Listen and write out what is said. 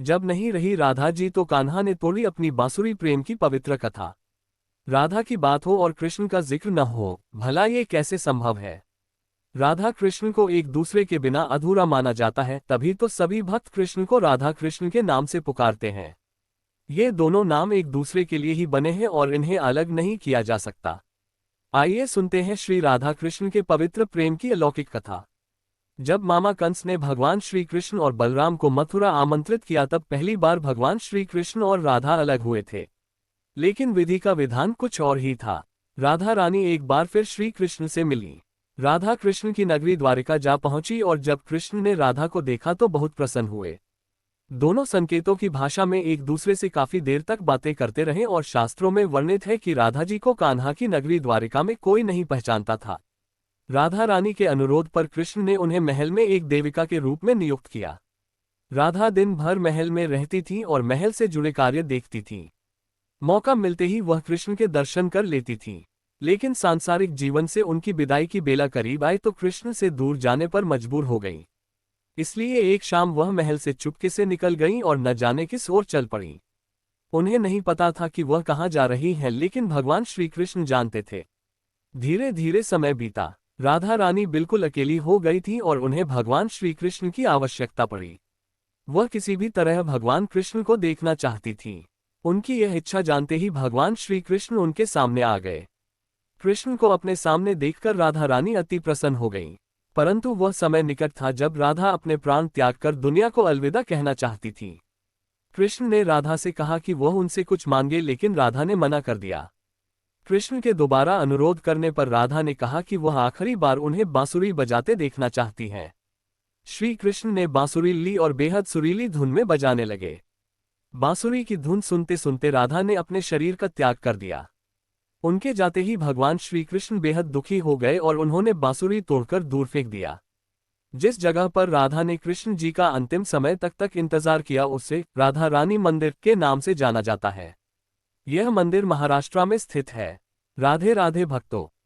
जब नहीं रही राधा जी तो कान्हा ने तोड़ी अपनी बांसुरी प्रेम की पवित्र कथा। राधा की बात हो और कृष्ण का जिक्र न हो, भला ये कैसे संभव है। राधा कृष्ण को एक दूसरे के बिना अधूरा माना जाता है, तभी तो सभी भक्त कृष्ण को राधा कृष्ण के नाम से पुकारते हैं। ये दोनों नाम एक दूसरे के लिए ही बने हैं और इन्हें अलग नहीं किया जा सकता। आइए सुनते हैं श्री राधा कृष्ण के पवित्र प्रेम की अलौकिक कथा। जब मामा कंस ने भगवान श्री कृष्ण और बलराम को मथुरा आमंत्रित किया तब पहली बार भगवान श्री कृष्ण और राधा अलग हुए थे। लेकिन विधि का विधान कुछ और ही था। राधा रानी एक बार फिर श्री कृष्ण से मिली। राधा कृष्ण की नगरी द्वारिका जा पहुंची और जब कृष्ण ने राधा को देखा तो बहुत प्रसन्न हुए। दोनों संकेतों की भाषा में एक दूसरे से काफी देर तक बातें करते रहे और शास्त्रों में वर्णित है कि राधा जी को कान्हा की नगरी द्वारिका में कोई नहीं पहचानता था। राधा रानी के अनुरोध पर कृष्ण ने उन्हें महल में एक देविका के रूप में नियुक्त किया। राधा दिन भर महल में रहती थी और महल से जुड़े कार्य देखती थी। मौका मिलते ही वह कृष्ण के दर्शन कर लेती थी। लेकिन सांसारिक जीवन से उनकी विदाई की बेला करीब आई तो कृष्ण से दूर जाने पर मजबूर हो गई। इसलिए एक शाम वह महल से चुपके से निकल गईं और न जाने किस ओर चल पड़ी। उन्हें नहीं पता था कि वह कहाँ जा रही हैं, लेकिन भगवान श्री कृष्ण जानते थे। धीरे धीरे समय बीता। राधा रानी बिल्कुल अकेली हो गई थी और उन्हें भगवान श्री कृष्ण की आवश्यकता पड़ी। वह किसी भी तरह भगवान कृष्ण को देखना चाहती थी। उनकी यह इच्छा जानते ही भगवान श्री कृष्ण उनके सामने आ गए। कृष्ण को अपने सामने देखकर राधा रानी अति प्रसन्न हो गई। परंतु वह समय निकट था जब राधा अपने प्राण त्याग कर दुनिया को अलविदा कहना चाहती थी। कृष्ण ने राधा से कहा कि वह उनसे कुछ मांगे, लेकिन राधा ने मना कर दिया। कृष्ण के दोबारा अनुरोध करने पर राधा ने कहा कि वह आखिरी बार उन्हें बांसुरी बजाते देखना चाहती हैं। श्री कृष्ण ने बांसुरी ली और बेहद सुरीली धुन में बजाने लगे। बांसुरी की धुन सुनते सुनते राधा ने अपने शरीर का त्याग कर दिया। उनके जाते ही भगवान श्री कृष्ण बेहद दुखी हो गए और उन्होंने बांसुरी तोड़कर दूर फेंक दिया। जिस जगह पर राधा ने कृष्ण जी का अंतिम समय तक इंतजार किया उसे राधा रानी मंदिर के नाम से जाना जाता है। यह मंदिर महाराष्ट्र में स्थित है। राधे राधे भक्तों।